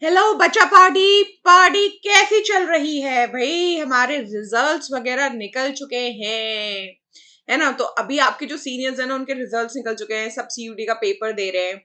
Hello बच्चा party party कैसी चल रही है भाई। हमारे रिजल्ट्स वगैरह निकल चुके हैं, है ना। तो अभी आपके जो सीनियर्स हैं ना, उनके रिजल्ट्स निकल चुके हैं, सब सीयूटी का पेपर दे रहे हैं।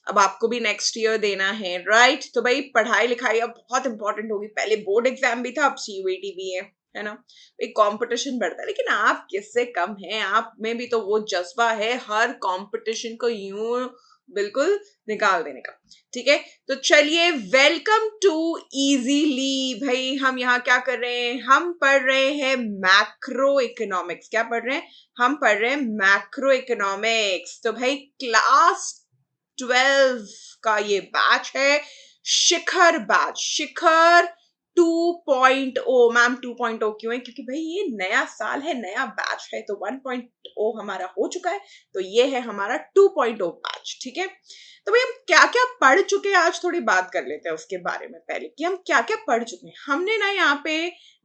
अब आपको भी नेक्स्ट ईयर देना है, राइट। तो भाई पढ़ाई लिखाई अब बहुत इंपॉर्टेंट होगी। पहले बोर्ड एग्जाम भी था, अब सीयूटी भी है ना। एक कंपटीशन बढ़ता है, लेकिन आप किससे कम हैं। आप में भी तो वो जज्बा है हर कंपटीशन को यूं बिल्कुल निकाल देने का। ठीक है, तो चलिए, वेलकम टू इजीली। भाई हम यहाँ क्या कर रहे हैं, हम पढ़ रहे हैं मैक्रो इकोनॉमिक्स। क्या पढ़ रहे हैं, हम पढ़ रहे हैं मैक्रो इकोनॉमिक्स। तो भाई क्लास 12 का ये बैच है, शिखर बैच, शिखर 2.0। मैम 2.0 क्यों है, क्योंकि भाई ये नया साल है, नया बैच है। तो 1.0 हमारा हो चुका है, तो ये है हमारा 2.0 बैच। ठीक है, तो भाई हम क्या क्या पढ़ चुके हैं, आज थोड़ी बात कर लेते हैं उसके बारे में। पहले कि हम क्या क्या पढ़ चुके हैं। हमने ना यहाँ पे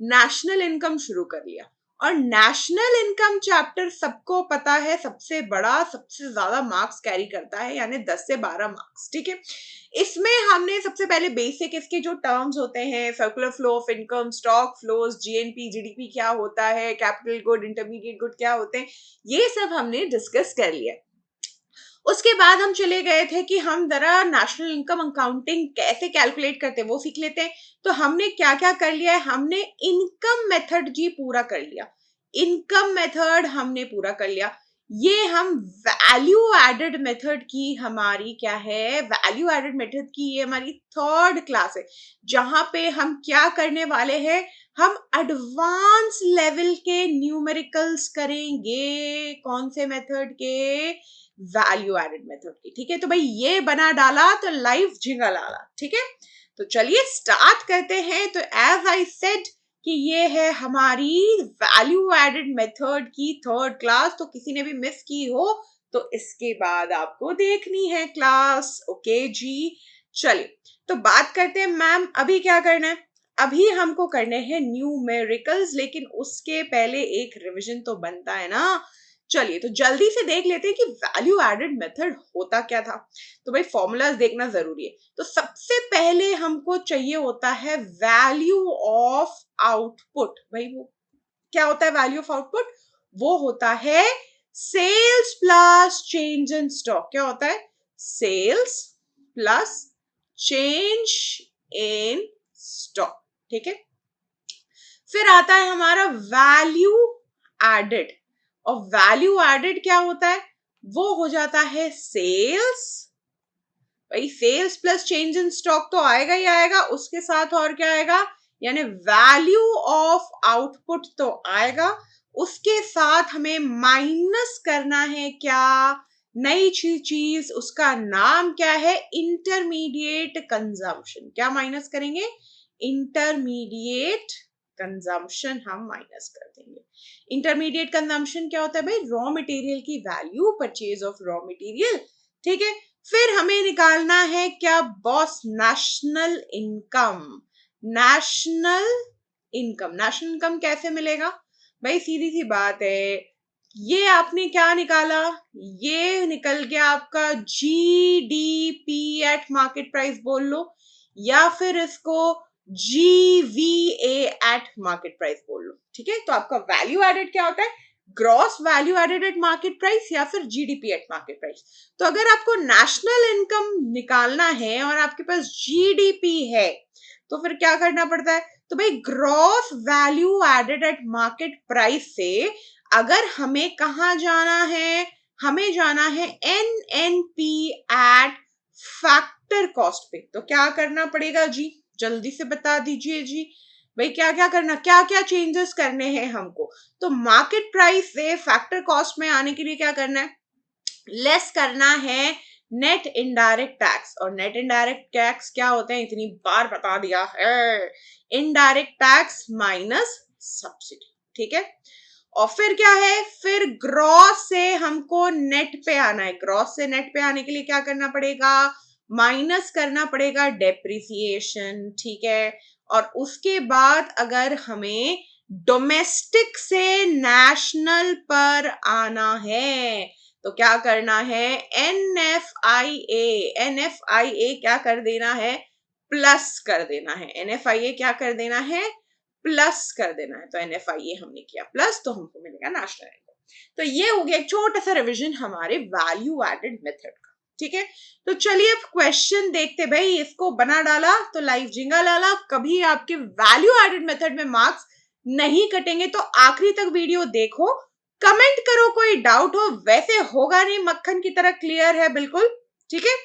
नेशनल इनकम शुरू कर लिया, और नेशनल इनकम चैप्टर सबको पता है सबसे बड़ा, सबसे ज्यादा मार्क्स कैरी करता है, यानी 10 से 12 मार्क्स। ठीक है, इसमें हमने सबसे पहले बेसिक इसके जो टर्म्स होते हैं, circular flow of income, stock flows, GNP GDP क्या होता है, कैपिटल गुड, इंटरमीडिएट गुड क्या होते हैं, ये सब हमने डिस्कस कर लिया। उसके बाद हम चले गए थे कि हम जरा नेशनल इनकम अकाउंटिंग कैसे कैलकुलेट करते हैं वो सीख लेते हैं। तो हमने क्या क्या कर लिया है, हमने इनकम मेथड जी पूरा कर लिया। इनकम मेथड हमने पूरा कर लिया। ये हम वैल्यू एडेड मेथड की हमारी क्या है, वैल्यू एडेड मेथड की ये हमारी थर्ड क्लास है, जहां पे हम क्या करने वाले हैं, हम एडवांस लेवल के न्यूमेरिकल्स करेंगे। कौन से मेथड के, वैल्यू एडेड मेथड की। ठीक है, तो भाई ये बना डाला तो लाइफ झिंगा लाला। ठीक है, तो चलिए स्टार्ट करते हैं। तो एज आई सेड कि ये है हमारी वैल्यू एडेड मेथड की थर्ड क्लास। तो किसी ने भी मिस की हो तो इसके बाद आपको देखनी है क्लास। ओके जी, चलिए तो बात करते हैं। मैम अभी क्या करना है, अभी हमको करने हैं न्यूमेरिकल्स, लेकिन उसके पहले एक रिवीजन तो बनता है ना। चलिए तो जल्दी से देख लेते हैं कि वैल्यू एडेड मेथड होता क्या था। तो भाई फॉर्मूलाज देखना जरूरी है। तो सबसे पहले हमको चाहिए होता है वैल्यू ऑफ आउटपुट। भाई वो क्या होता है वैल्यू ऑफ आउटपुट, वो होता है sales plus change in stock. क्या होता है, sales plus change in stock. ठीक है, फिर आता है हमारा वैल्यू एडेड। और वैल्यू एडेड क्या होता है, वो हो जाता है सेल्स। भाई sales plus change in stock तो आएगा ही आएगा, उसके साथ और क्या आएगा, यानी वैल्यू ऑफ आउटपुट तो आएगा। उसके साथ हमें माइनस करना है क्या, नई चीज, उसका नाम क्या है, इंटरमीडिएट कंजम्पशन। क्या माइनस करेंगे, इंटरमीडिएट कंजम्पशन हम माइनस कर देंगे। इंटरमीडिएट कंजम्पशन क्या होता है भाई, रॉ मटेरियल की value, purchase of raw material. ठीक है, फिर हमें निकालना है क्या boss, national income. National income, national income कैसे मिलेगा भाई, सीधी सी बात है। ये आपने क्या निकाला, ये निकल गया आपका जीडीपी एट मार्केट प्राइस बोल लो, या फिर इसको जीवीए एट मार्केट प्राइस बोल लो। ठीक है, तो आपका वैल्यू एडेड क्या होता है, gross value added at market price या फिर जीडीपी एट मार्केट प्राइस। तो अगर आपको नेशनल इनकम निकालना है और आपके पास जीडीपी है, तो फिर क्या करना पड़ता है, तो भाई gross value added at market price से अगर हमें कहा जाना है, हमें जाना है एनएनपी एट फैक्टर कॉस्ट पे। तो क्या करना पड़ेगा जी, जल्दी से बता दीजिए जी। भाई क्या क्या करना, क्या क्या चेंजेस करने हैं हमको। तो मार्केट प्राइस से फैक्टर कॉस्ट में आने के लिए क्या करना है, लेस करना है नेट इनडायरेक्ट टैक्स। और नेट इनडायरेक्ट टैक्स क्या होते हैं, इतनी बार बता दिया है, इनडायरेक्ट टैक्स माइनस सब्सिडी। ठीक है, और फिर क्या है, फिर ग्रॉस से हमको नेट पे आना है। ग्रॉस से नेट पे आने के लिए क्या करना पड़ेगा, माइनस करना पड़ेगा डेप्रिसिएशन। ठीक है, और उसके बाद अगर हमें डोमेस्टिक से नेशनल पर आना है तो क्या करना है, एनएफआईए, एनएफआईए क्या कर देना है, प्लस कर देना है, NFIA क्या कर देना है, प्लस कर देना है। तो NFIA हमने किया प्लस, तो हमको मिलेगा नेशनल इनकम। तो ये हो गया एक छोटा सा रिविजन हमारे वैल्यू एडेड मेथड का। ठीक है, तो चलिए अब क्वेश्चन देखते। भाई इसको बना डाला तो लाइव जिंगा लाला, कभी आपके वैल्यू एडेड मेथड में मार्क्स नहीं कटेंगे। तो आखिरी तक वीडियो देखो, कमेंट करो कोई डाउट हो, वैसे होगा नहीं, मक्खन की तरह क्लियर है बिल्कुल। ठीक है,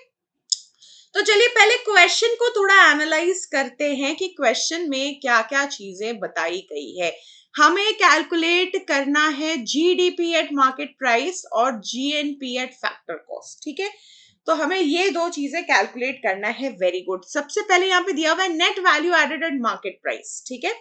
तो चलिए पहले क्वेश्चन को थोड़ा एनालाइज करते हैं कि क्वेश्चन में क्या क्या चीजें बताई गई है। हमें कैलकुलेट करना है जीडीपी एट मार्केट प्राइस और जीएनपी एट फैक्टर कॉस्ट। ठीक है, तो हमें ये दो चीजें कैलकुलेट करना है। Very good. सबसे पहले यहाँ पे दिया हुआ है net value added at market price. ठीक है,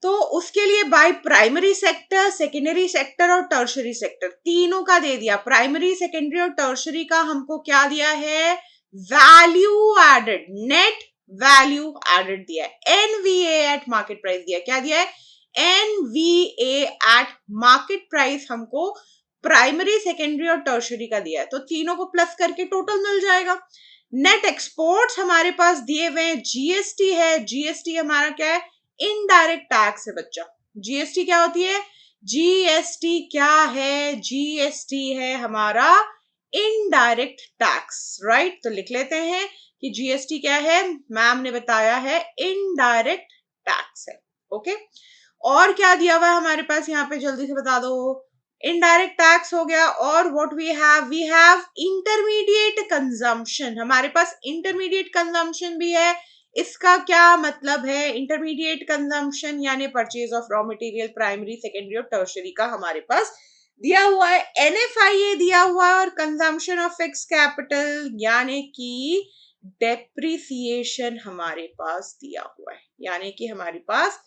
तो उसके लिए by primary sector, secondary sector और टर्शरी सेक्टर तीनों का दे दिया। प्राइमरी, सेकेंडरी और टर्शरी का हमको क्या दिया है, value added, net value added दिया है। एनवीए एट मार्केट प्राइस दिया, क्या दिया है, एनवीए एट मार्केट प्राइस हमको प्राइमरी, सेकेंडरी और टर्शरी का दिया है। तो तीनों को प्लस करके टोटल मिल जाएगा। नेट एक्सपोर्ट्स हमारे पास दिए हुए हैं, जीएसटी है, जीएसटी हमारा क्या है, इनडायरेक्ट टैक्स है बच्चा। जीएसटी क्या होती है, जीएसटी क्या है, जीएसटी है हमारा इनडायरेक्ट टैक्स। राइट, तो लिख लेते हैं कि जीएसटी क्या है, मैम ने बताया है इनडायरेक्ट टैक्स है। ओके, और क्या दिया हुआ है हमारे पास यहाँ पे, जल्दी से बता दो। इनडायरेक्ट टैक्स हो गया, और what we have intermediate consumption. हमारे पास इंटरमीडिएट कंजम्पशन भी है। इसका क्या मतलब है, इंटरमीडिएट कंजम्पशन यानी purchase of raw material primary, secondary और टर्शरी का हमारे पास दिया हुआ है। एनएफआईए दिया हुआ है, और कंजम्पशन ऑफ फिक्स कैपिटल यानी कि डेप्रिसिएशन हमारे पास दिया हुआ है, यानी कि हमारे पास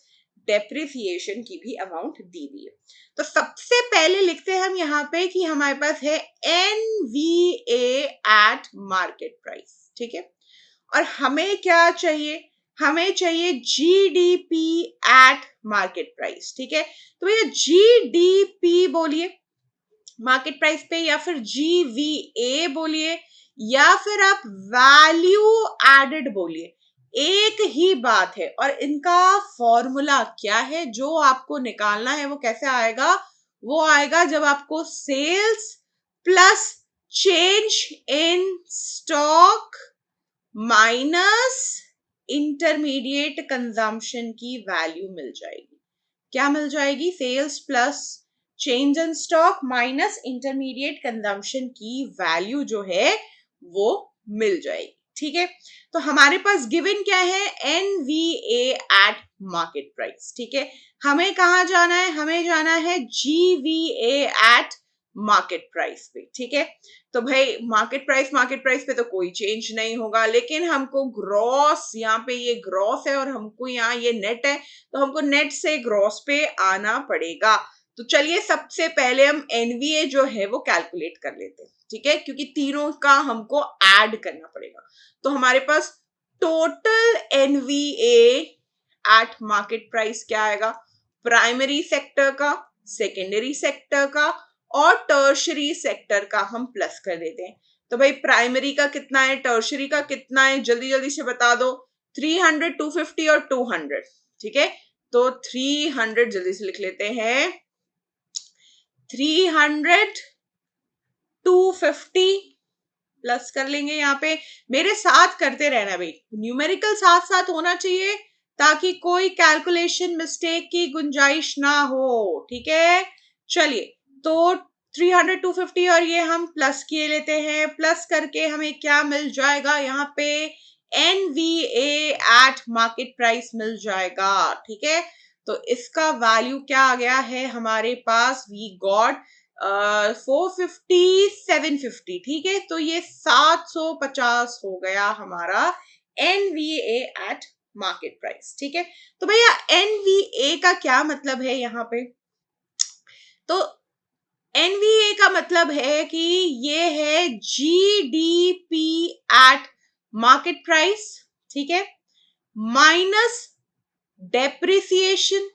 डेप्रिसिएशन की भी अमाउंट दी हुई है। तो सबसे पहले लिखते हैं हम यहाँ पे कि हमारे पास है एनवीए एट मार्केट प्राइस। ठीक है, और हमें क्या चाहिए, हमें चाहिए जीडीपी एट मार्केट प्राइस। ठीक है, तो भैया जीडीपी बोलिए मार्केट प्राइस पे, या फिर जीवीए बोलिए, या फिर आप वैल्यू एडेड बोलिए, एक ही बात है। और इनका फॉर्मूला क्या है जो आपको निकालना है, वो कैसे आएगा, वो आएगा जब आपको sales plus change in stock minus intermediate consumption की वैल्यू मिल जाएगी। क्या मिल जाएगी, sales plus change in stock minus intermediate consumption की वैल्यू जो है वो मिल जाएगी। ठीक है, तो हमारे पास गिवन क्या है, एनवीए एट मार्केट प्राइस। ठीक है, हमें कहा जाना है, हमें जाना है जीवीए एट मार्केट प्राइस पे। ठीक है, तो भाई मार्केट प्राइस पे तो कोई चेंज नहीं होगा, लेकिन हमको ग्रॉस, यहाँ पे ये ग्रॉस है और हमको यहाँ ये नेट है, तो हमको नेट से ग्रॉस पे आना पड़ेगा। तो चलिए सबसे पहले हम एनवीए जो है वो कैलकुलेट कर लेते हैं। ठीक है, क्योंकि तीनों का हमको ऐड करना पड़ेगा। तो हमारे पास total NVA at market price क्या आएगा, प्राइमरी सेक्टर का, सेकेंडरी सेक्टर का और टर्शरी सेक्टर का हम प्लस कर देते हैं। तो भाई प्राइमरी का कितना है, टर्शरी का कितना है, जल्दी जल्दी से बता दो। 300, 250 और 200। ठीक है, तो 300 जल्दी से लिख लेते हैं, 300, 250 प्लस कर लेंगे। यहाँ पे मेरे साथ करते रहना भाई, न्यूमेरिकल साथ साथ होना चाहिए ताकि कोई कैलकुलेशन मिस्टेक की गुंजाइश ना हो। ठीक है, चलिए तो 300, 250 और ये हम प्लस किए लेते हैं। प्लस करके हमें क्या मिल जाएगा, यहाँ पे एनवीए एट मार्केट प्राइस मिल जाएगा। ठीक है, तो इसका वैल्यू क्या आ गया है हमारे पास, वी गॉट 450, 750। ठीक है, तो ये 750 हो गया हमारा एनवीए एट मार्केट प्राइस। ठीक है, तो भैया एनवीए का क्या मतलब है यहाँ पे, तो एनवीए का मतलब है कि ये है जीडीपी एट मार्केट प्राइस। ठीक है, माइनस डेप्रिसिएशन।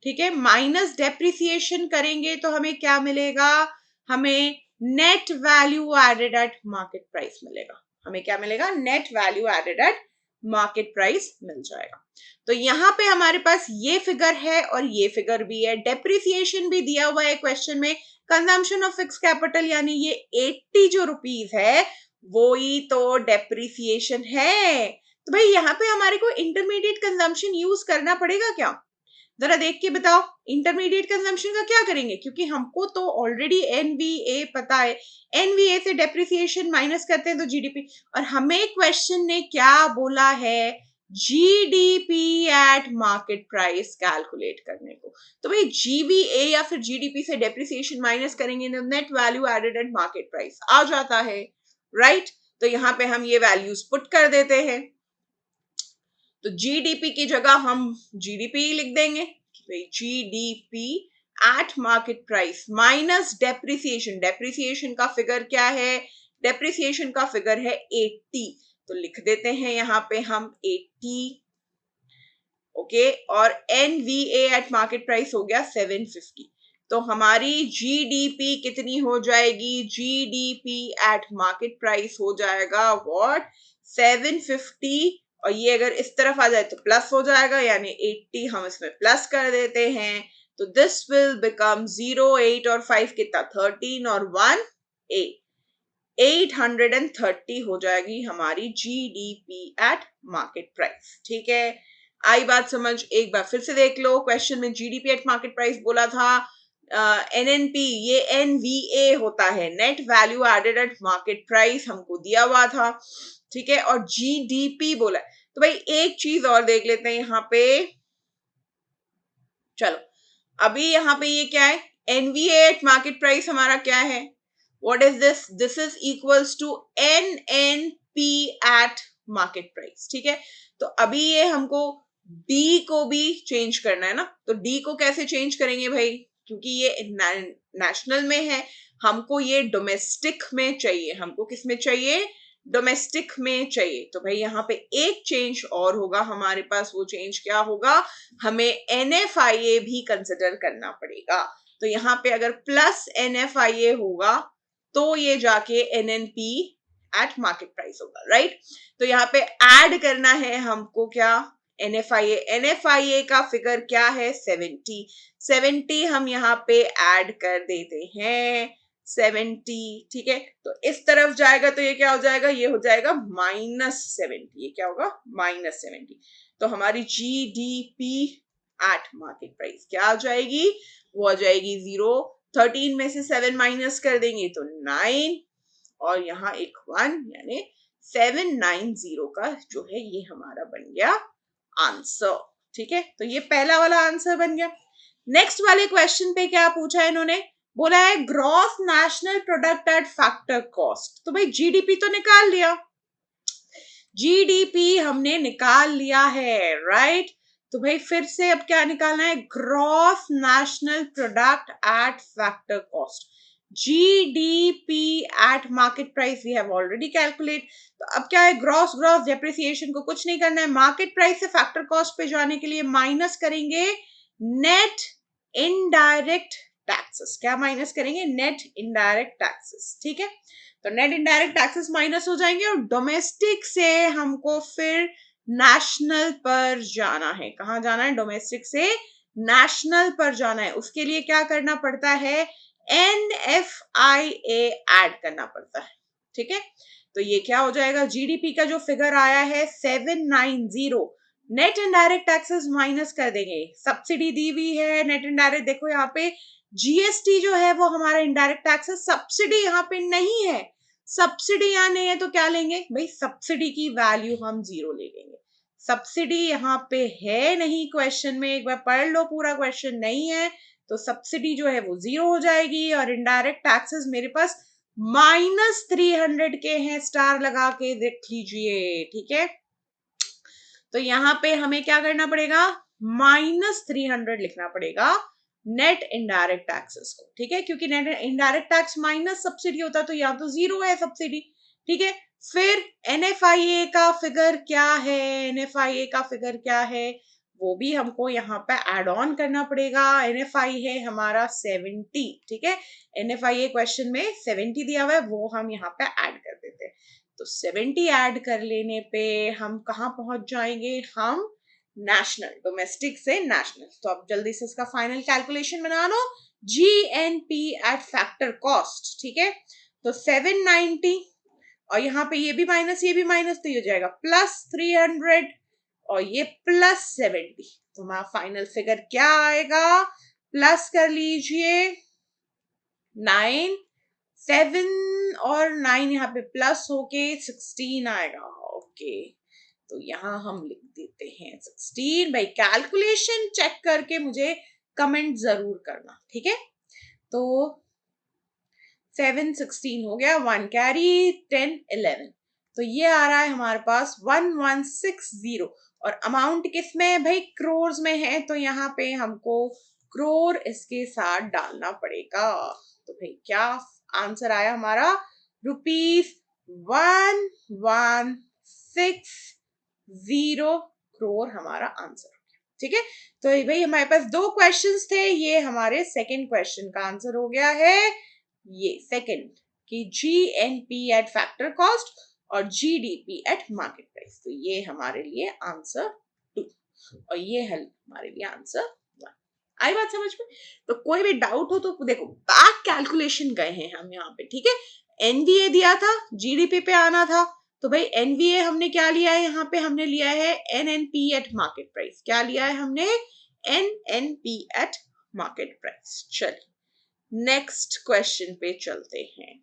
ठीक है, माइनस डेप्रिसिएशन करेंगे तो हमें क्या मिलेगा, हमें net value added at market price मिलेगा। हमें क्या मिलेगा, net value added at market price मिल जाएगा। तो यहाँ पे हमारे पास ये फिगर है और ये फिगर भी है, डेप्रिसिएशन भी दिया हुआ है क्वेश्चन में, कंजम्पशन ऑफ फिक्स कैपिटल यानी ये 80 जो रुपीज है वो ही तो डेप्रिसिएशन है। तो भाई यहाँ पे हमारे को इंटरमीडिएट कंजम्पशन यूज करना पड़ेगा क्या, जरा देख के बताओ। इंटरमीडिएट कंजम्पशन का क्या करेंगे, क्योंकि हमको तो ऑलरेडी एनवीए पता है, एनवीए से डेप्रिसिएशन माइनस करते हैं तो जीडीपी, और हमें क्वेश्चन ने क्या बोला है, GDP at market price calculate करने को। तो भाई जीवीए या फिर जीडीपी से डेप्रिसिएशन माइनस करेंगे तो net value added at market price आ जाता है, राइट। तो यहाँ पे हम ये वैल्यूज पुट कर देते हैं, तो जीडीपी की जगह हम जीडीपी लिख देंगे, GDP at market price minus depreciation, depreciation का फिगर क्या है, डेप्रिसिएशन का फिगर है 80, तो लिख देते हैं यहाँ पे हम 80, ओके, और एनवीए एट मार्केट प्राइस हो गया 750। तो हमारी जीडीपी कितनी हो जाएगी, जीडीपी एट मार्केट प्राइस हो जाएगा व्हाट, 750, और ये अगर इस तरफ आ जाए तो प्लस हो जाएगा, यानी 80 हम इसमें प्लस कर देते हैं, तो दिस विल बिकम 0, 8 और 5 कितना, 13 और 1 8, 830 हो जाएगी हमारी जीडीपी एट मार्केट प्राइस। ठीक है, आई बात समझ, एक बार फिर से देख लो, क्वेश्चन में जीडीपी एट मार्केट प्राइस बोला था, एनएनपी ये एनवीए होता है, net value added at market price हमको दिया हुआ था, ठीक है, और जीडीपी बोला है। तो भाई एक चीज और देख लेते हैं यहाँ पे, चलो अभी यहाँ पे ये क्या है, एनवीए एट मार्केट प्राइस हमारा क्या है, what is this, this is equals to NNP at market price. ठीक है, तो अभी ये हमको डी को भी चेंज करना है ना, तो डी को कैसे चेंज करेंगे भाई, क्योंकि ये नेशनल में है, हमको ये डोमेस्टिक में चाहिए, हमको किस में चाहिए, डोमेस्टिक में चाहिए। तो भाई यहाँ पे एक चेंज और होगा हमारे पास, वो चेंज क्या होगा, हमें एनएफआईए भी कंसिडर करना पड़ेगा। तो यहाँ पे अगर प्लस एनएफआईए होगा तो ये जाके एनएनपी एट मार्केट प्राइस होगा, राइट। तो यहाँ पे ऐड करना है हमको क्या, एनएफआईए, एनएफआईए का फिगर क्या है 70, 70 हम यहाँ पे ऐड कर देते हैं 70। ठीक है, तो इस तरफ जाएगा तो ये क्या हो जाएगा, ये हो जाएगा -70, ये क्या होगा -70। तो हमारी जीडीपी एट मार्केट प्राइस क्या आ जाएगी, वो आ जाएगी 0, 13 में से 7 माइनस कर देंगे तो 9, और यहाँ एक 1, यानी 790 का जो है ये हमारा बन गया आंसर। ठीक है, तो ये पहला वाला आंसर बन गया। नेक्स्ट वाले क्वेश्चन पे क्या पूछा है इन्होंने, बोला है gross national product at factor cost. तो भाई जीडीपी तो निकाल लिया, जीडीपी हमने निकाल लिया है, राइट। तो भाई फिर से अब क्या निकालना है, gross national product at factor cost, GDP at market price we have already calculate. तो अब क्या है, ग्रॉस ग्रॉस डेप्रिसिएशन को कुछ नहीं करना है, मार्केट प्राइस से फैक्टर कॉस्ट पे जाने के लिए माइनस करेंगे नेट इनडायरेक्ट टैक्सेस, क्या माइनस करेंगे, नेट इनडायरेक्ट टैक्सेस। ठीक है, तो नेट इनडायरेक्ट टैक्सेस माइनस हो जाएंगे, और डोमेस्टिक से हमको फिर नेशनल पर जाना है, कहां जाना है, डोमेस्टिक से नेशनल पर जाना है। उसके लिए क्या करना पड़ता है, एनएफआईए ऐड करना पड़ता है। ठीक है, तो ये क्या हो जाएगा, जीडीपी का जो फिगर आया है 790, नेट इनडायरेक्ट टैक्सेस माइनस कर देंगे, सब्सिडी दी हुई है नेट इनडायरेक्ट, देखो यहाँ पे जीएसटी जो है वो हमारा इनडायरेक्ट टैक्स है, सब्सिडी यहाँ पे नहीं है, सब्सिडी यहाँ नहीं है तो क्या लेंगे भाई, सब्सिडी की वैल्यू हम 0 ले लेंगे, सब्सिडी यहाँ पे है नहीं क्वेश्चन में, एक बार पढ़ लो पूरा, क्वेश्चन नहीं है तो सब्सिडी जो है वो 0 हो जाएगी, और इनडायरेक्ट टैक्सेस मेरे पास -300 के हैं, स्टार लगा के देख लीजिए। ठीक है, तो यहाँ पे हमें क्या करना पड़ेगा, -300 लिखना पड़ेगा नेट इनडायरेक्ट टैक्सेस को। ठीक है, क्योंकि net indirect tax minus subsidy होता है तो यहाँ तो 0 है सब्सिडी। ठीक है, फिर एनएफआईए का फिगर क्या है, एनएफआईए का फिगर क्या है वो भी हमको यहाँ पे एड ऑन करना पड़ेगा, एनएफआई है हमारा 70। ठीक है, एनएफआईए क्वेश्चन में 70 दिया हुआ है, वो हम यहाँ पे ऐड कर देते हैं। तो 70 ऐड कर लेने पे हम कहाँ पहुंच जाएंगे, हम नेशनल, डोमेस्टिक से नेशनल। तो अब जल्दी से इसका फाइनल कैलकुलेशन बना लो, जीएनपी एट फैक्टर कॉस्ट, ठीक है। तो 790 और यहाँ पे ये भी माइनस ये भी माइनस, तो ये हो जाएगा +300 और ये +70। तो हमारा फाइनल फिगर क्या आएगा, प्लस कर लीजिए 9, 7 और 9 यहाँ पे प्लस होके 16 आएगा। ओके, तो यहाँ हम लिख देते हैं 16। भाई कैलकुलेशन चेक करके मुझे कमेंट जरूर करना, ठीक है। तो 7 16 हो गया, 1 कैरी, 10 11। तो ये आ रहा है हमारे पास 1160 और अमाउंट किस में है भाई, क्रोर्स में है। तो यहाँ पे हमको क्रोर इसके साथ डालना पड़ेगा। तो भाई क्या आंसर आया हमारा, ₹1160 क्रोर हमारा आंसर, ठीक है। तो भाई हमारे पास 2 क्वेश्चंस थे, ये हमारे सेकंड क्वेश्चन का आंसर हो गया है, ये सेकंड कि जीएनपी एट फैक्टर कॉस्ट और जीडीपी एट मार्केट प्राइस। तो ये हमारे लिए आंसर 2 और ये है हमारे लिए आंसर 1। आई बात समझ में। तो कोई भी डाउट हो तो देखो, बैक कैलकुलेशन गए हैं हम यहाँ पे, ठीक है। एनवीए दिया था, जीडीपी पे आना था, तो भाई एनवीए हमने क्या लिया है, यहाँ पे हमने लिया है एनएनपी एट मार्केट प्राइस। क्या लिया है हमने, एनएनपी एट मार्केट प्राइस। चलिए नेक्स्ट क्वेश्चन पे चलते हैं।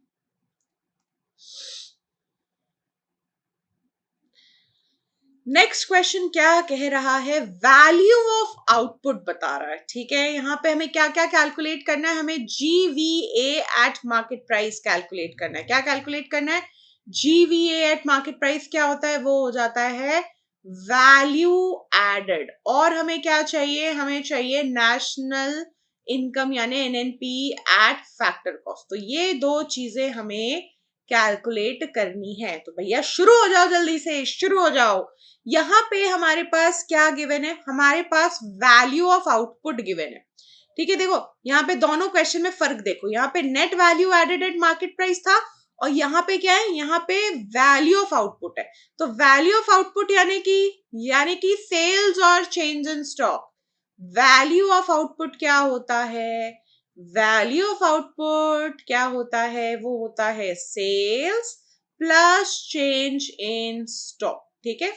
नेक्स्ट क्वेश्चन क्या कह रहा है, वैल्यू ऑफ आउटपुट बता रहा है, ठीक है। यहाँ पे हमें क्या क्या कैलकुलेट करना है, हमें GVA eight market price calculate करना है। क्या कैलकुलेट करना है, जीवीए एट मार्केट प्राइस क्या होता है, वो हो जाता है वैल्यू एडेड। और हमें क्या चाहिए, हमें चाहिए नेशनल इनकम यानी एनएनपी एट फैक्टर कॉस्ट। तो ये 2 चीजें हमें कैलकुलेट करनी है। तो भैया शुरू हो जाओ, जल्दी से शुरू हो जाओ। यहाँ पे हमारे पास क्या गिवन है, हमारे पास वैल्यू ऑफ आउटपुट गिवन है, ठीक है। देखो यहाँ पे दोनों क्वेश्चन में फर्क देखो, यहाँ पे net value added at market price था और यहाँ पे क्या है, यहाँ पे वैल्यू ऑफ आउटपुट है। तो वैल्यू ऑफ आउटपुट यानी कि सेल्स और change in stock. Value of output क्या होता है, वैल्यू ऑफ आउटपुट क्या होता है, वो होता है sales plus change in stock, ठीक है।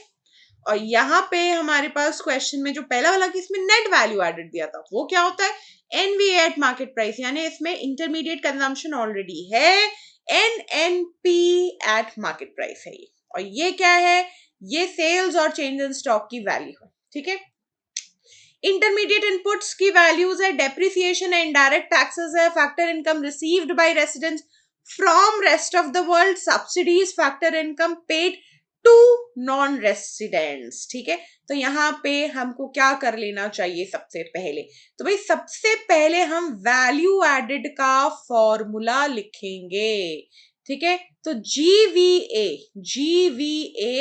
और यहाँ पे हमारे पास क्वेश्चन में जो पहला वाला कि इसमें नेट वैल्यू एडेड दिया था, वो क्या होता है, एनवीए एट मार्केट प्राइस, यानी इसमें इंटरमीडिएट कंजम्पशन ऑलरेडी है, एनएनपी एट मार्केट प्राइस है ये। और ये क्या है, ये सेल्स और चेंज इन स्टॉक की वैल्यू है, ठीक है। इंटरमीडिएट इनपुट्स की वैल्यूज है, डेप्रिसिएशन है, इनडायरेक्ट टैक्सेस है, factor income received by residents from rest of the world, subsidies, factor income paid to non residents, ठीक है। तो यहाँ पे हमको क्या कर लेना चाहिए सबसे पहले, तो भाई सबसे पहले हम वैल्यू एडेड का फॉर्मूला लिखेंगे, ठीक है। तो जीवीए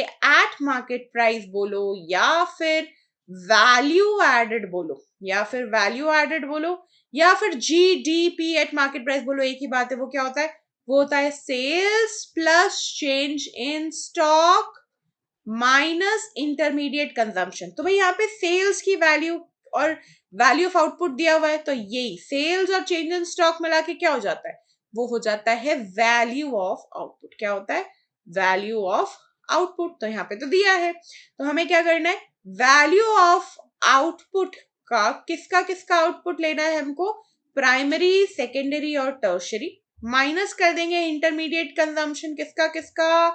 एट मार्केट प्राइस बोलो या फिर वैल्यू एडेड बोलो, या फिर जीडीपी एट मार्केट प्राइस बोलो, एक ही बात है। वो क्या होता है, वो होता है sales plus change in stock minus intermediate consumption. तो भाई यहाँ पे सेल्स की वैल्यू और वैल्यू ऑफ आउटपुट दिया हुआ है, तो यही सेल्स और चेंज इन स्टॉक मिला के क्या हो जाता है, वो हो जाता है वैल्यू ऑफ आउटपुट। क्या होता है, वैल्यू ऑफ आउटपुट। तो यहाँ पे तो दिया है, तो हमें क्या करना है, वैल्यू ऑफ आउटपुट का किसका किसका आउटपुट लेना है हमको, प्राइमरी, सेकेंडरी और टर्शरी, माइनस कर देंगे इंटरमीडिएट कंजम्पशन किसका किसका,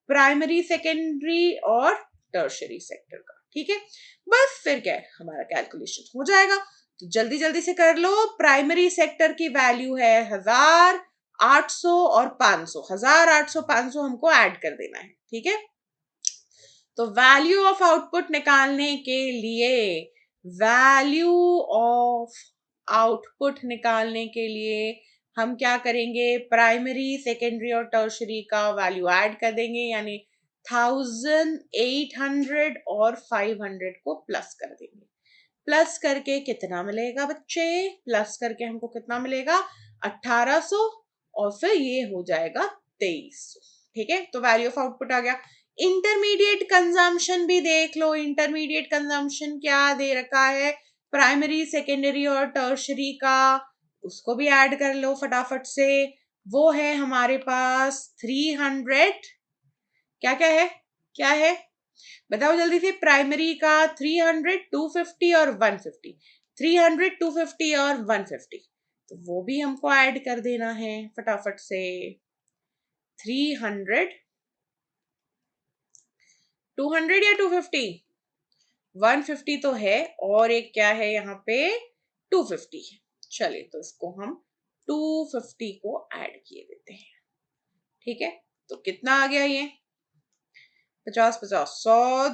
प्राइमरी, सेकेंडरी और टर्शरी सेक्टर का, ठीक है। बस फिर क्या है, हमारा कैलकुलेशन हो जाएगा। तो जल्दी जल्दी से कर लो। प्राइमरी सेक्टर की वैल्यू है 1000, 800 और 500, 1000, 800, 500 हमको ऐड कर देना है, ठीक है। तो वैल्यू ऑफ आउटपुट निकालने के लिए, वैल्यू ऑफ आउटपुट निकालने के लिए हम क्या करेंगे, प्राइमरी, सेकेंडरी और टर्शरी का वैल्यू ऐड कर देंगे, यानी 1800 और 500 को प्लस कर देंगे। प्लस करके कितना मिलेगा बच्चे, प्लस करके हमको कितना मिलेगा, 1800 और फिर ये हो जाएगा 2300, ठीक है, तो वैल्यू ऑफ आउटपुट आ गया। इंटरमीडिएट कंजम्पशन भी देख लो, इंटरमीडिएट कंजम्पशन क्या दे रखा है, प्राइमरी सेकेंडरी और टर्शरी का, उसको भी ऐड कर लो फटाफट से। वो है हमारे पास 300, क्या क्या है, क्या है बताओ जल्दी से, प्राइमरी का 300, 250 और 150, 300, 250 और 150, तो वो भी हमको ऐड कर देना है फटाफट से। 300, 200 या 250, 150 तो है, और एक क्या है यहाँ पे, 250 है। चलिए तो इसको हम 250 को ऐड किए देते हैं, ठीक है, तो कितना आ गया ये, 50 50 100,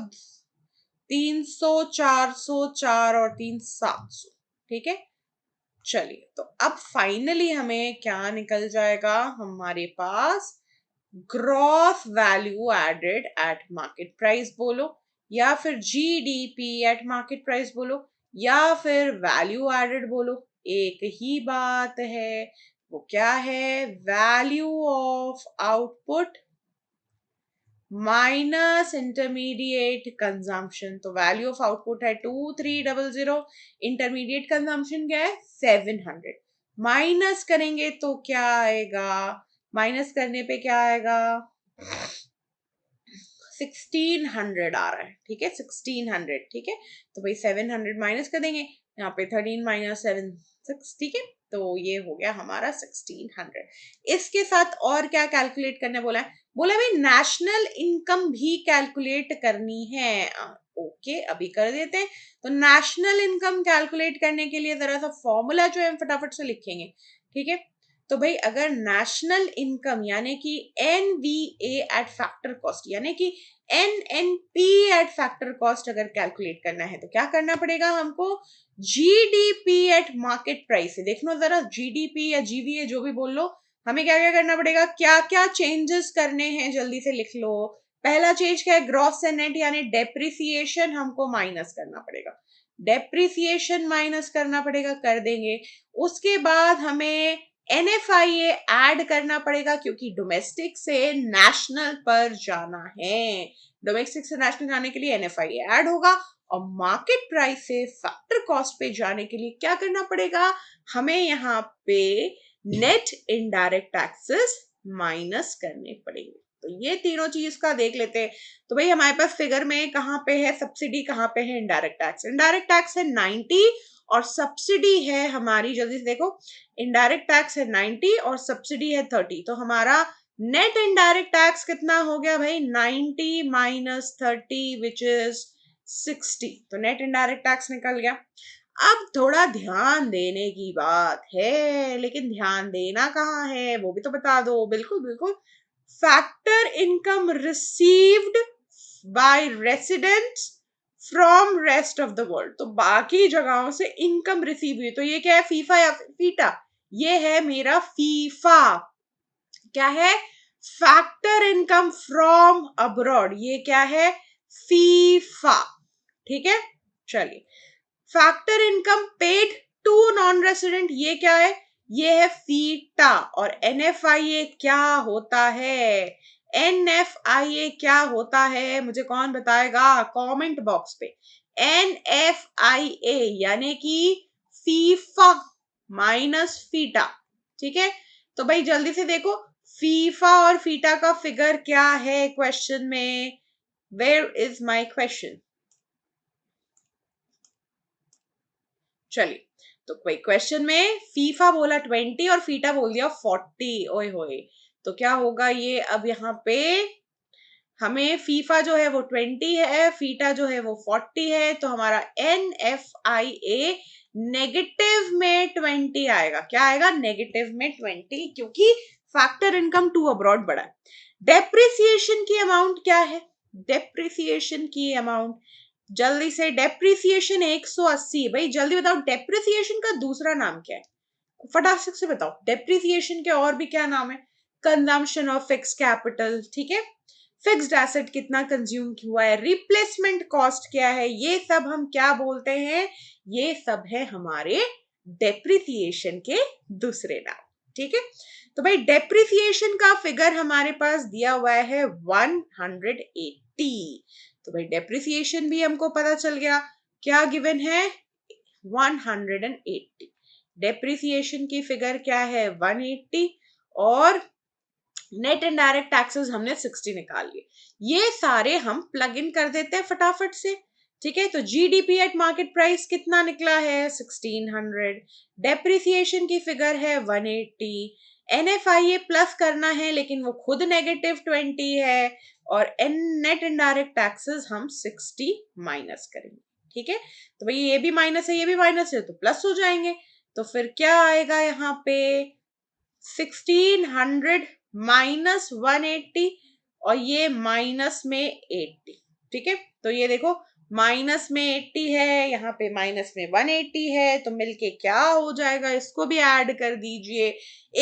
300, 400, 4 और 3 700, ठीक है। चलिए तो अब फाइनली हमें क्या निकल जाएगा, हमारे पास gross value added at market price बोलो, या फिर जीडीपी एट मार्केट प्राइस बोलो, या फिर वैल्यू एडेड बोलो, एक ही बात है। वो क्या है, value of output minus intermediate consumption. तो वैल्यू ऑफ आउटपुट है 2300, इंटरमीडिएट कंजम्पशन क्या है 700, माइनस करेंगे तो क्या आएगा, माइनस करने पे क्या आएगा, 1600 आ रहा है, ठीक है 1600, ठीक है, तो भाई 700 माइनस कर देंगे, यहाँ पे 13 माइनस 7 6, ठीक है, तो ये हो गया हमारा 1600। इसके साथ और क्या कैलकुलेट करने बोला है, बोला भाई नेशनल इनकम भी कैलकुलेट करनी है। ओके अभी कर देते हैं। तो नेशनल इनकम कैलकुलेट करने के लिए जरा सा फॉर्मूला जो है फटाफट से लिखेंगे, ठीक है। तो भाई अगर नेशनल इनकम यानी कि NVA एट फैक्टर कॉस्ट यानी कि NNP एट फैक्टर कॉस्ट अगर कैलकुलेट करना है तो क्या करना पड़ेगा हमको, GDP एट मार्केट प्राइस से देखो जरा, GDP या GVA जो भी बोल लो, हमें क्या क्या करना पड़ेगा, क्या क्या चेंजेस करने हैं जल्दी से लिख लो। पहला चेंज क्या है, ग्रॉस से नेट यानी डेप्रिसिएशन हमको माइनस करना पड़ेगा, डेप्रिसिएशन माइनस करना पड़ेगा, कर देंगे। उसके बाद हमें NFIA ऐड करना पड़ेगा क्योंकि डोमेस्टिक से नेशनल पर जाना है, डोमेस्टिक से नेशनल जाने के लिए NFIA ऐड होगा। और मार्केट प्राइस से फैक्टर कॉस्ट पे जाने के लिए क्या करना पड़ेगा, हमें यहाँ पे नेट इनडायरेक्ट टैक्सेस माइनस करने पड़ेंगे। तो ये तीनों चीज का देख लेते हैं। तो भाई हमारे पास फिगर में कहाँ पे है सब्सिडी, कहाँ पे है इनडायरेक्ट टैक्स, इनडायरेक्ट टैक्स है 90 और सब्सिडी है हमारी, जल्दी से देखो, इनडायरेक्ट टैक्स है 90 और सब्सिडी है 30, तो हमारा नेट इनडायरेक्ट टैक्स कितना हो गया भाई, 90 माइनस 30 विच इज 60, तो नेट इनडायरेक्ट टैक्स निकल गया। अब थोड़ा ध्यान देने की बात है, लेकिन ध्यान देना कहाँ है वो भी तो बता दो। बिल्कुल बिल्कुल, factor income received by residents from rest of the world, तो बाकी जगहों से इनकम रिसीव हुई, तो ये क्या है, फीफा या फीटा, ये है मेरा फीफा। क्या है, फैक्टर इनकम फ्रॉम अब्रॉड, ये क्या है, फीफा, ठीक है। चलिए, factor income paid to non resident, ये क्या है, ये है फीटा। और NFIA क्या होता है, NFIA क्या होता है, मुझे कौन बताएगा कमेंट बॉक्स पे। NFIA यानी कि फीफा माइनस फीटा, ठीक है। तो भाई जल्दी से देखो, फीफा और फीटा का फिगर क्या है क्वेश्चन में, वेयर इज माय क्वेश्चन। चलिए, तो कोई क्वेश्चन में फीफा बोला 20 और फीटा बोल दिया 40, ओए होए, तो क्या होगा ये, अब यहाँ पे हमें फीफा जो है वो 20 है, फीटा जो है वो 40 है, तो हमारा NFIA नेगेटिव में 20 आएगा, क्या आएगा, नेगेटिव में 20, क्योंकि फैक्टर इनकम टू अब्रॉड बढ़ा है। डेप्रिसिएशन की अमाउंट क्या है, डेप्रिसिएशन की अमाउंट, जल्दी से, डेप्रिसिएशन 180, भाई जल्दी बताओ डेप्रिसिएशन का दूसरा नाम क्या है, फटाफट से बताओ, डेप्रिसिएशन के और भी क्या नाम है, कंजम्पशन ऑफ फिक्स कैपिटल, ठीक है, फिक्स्ड एसेट कितना कंज्यूम हुआ है, रिप्लेसमेंट कॉस्ट क्या है, ये सब हम क्या बोलते हैं, ये सब है हमारे डेप्रिसिएशन के दूसरे नाम। ठीक है। तो भाई डेप्रिसिएशन का फिगर हमारे पास दिया हुआ है 180। तो भाई डेप्रिसिएशन भी हमको पता चल गया, क्या गिवन है 180। डेप्रिसिएशन की फिगर क्या है 180 और नेट इनडायरेक्ट टैक्सेस हमने 60 निकाल लिए। ये सारे हम प्लग इन कर देते हैं फटाफट से। ठीक है, तो जीडीपी एट मार्केट प्राइस कितना निकला है 1600, डेप्रिसिएशन की फिगर है 180, एनएफआईए प्लस करना है लेकिन वो खुद -20 है, और एन नेट इनडायरेक्ट टैक्सेस हम 60 माइनस करेंगे। ठीक है, तो भाई ये भी माइनस है ये भी माइनस है तो प्लस हो जाएंगे। तो फिर क्या आएगा यहाँ पे 1600 माइनस 180 और ये माइनस में 80। ठीक है, तो ये देखो माइनस में 80 है, यहाँ पे माइनस में 180 है, तो मिलके क्या हो जाएगा, इसको भी ऐड कर दीजिए।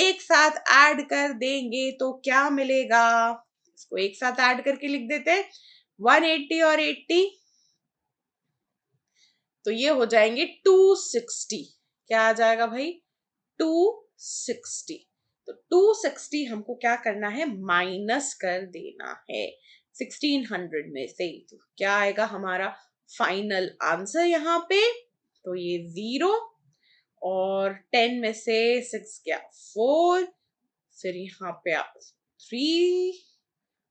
एक साथ ऐड कर देंगे तो क्या मिलेगा, इसको एक साथ ऐड करके लिख देते हैं 180 और 80, तो ये हो जाएंगे 260। क्या आ जाएगा भाई 260। तो 260 हमको क्या करना है माइनस कर देना है 1600 में से। तो क्या आएगा हमारा फाइनल आंसर यहाँ पे, तो ये 0 और 10 में से 6 क्या 4, फिर यहाँ पे आप 3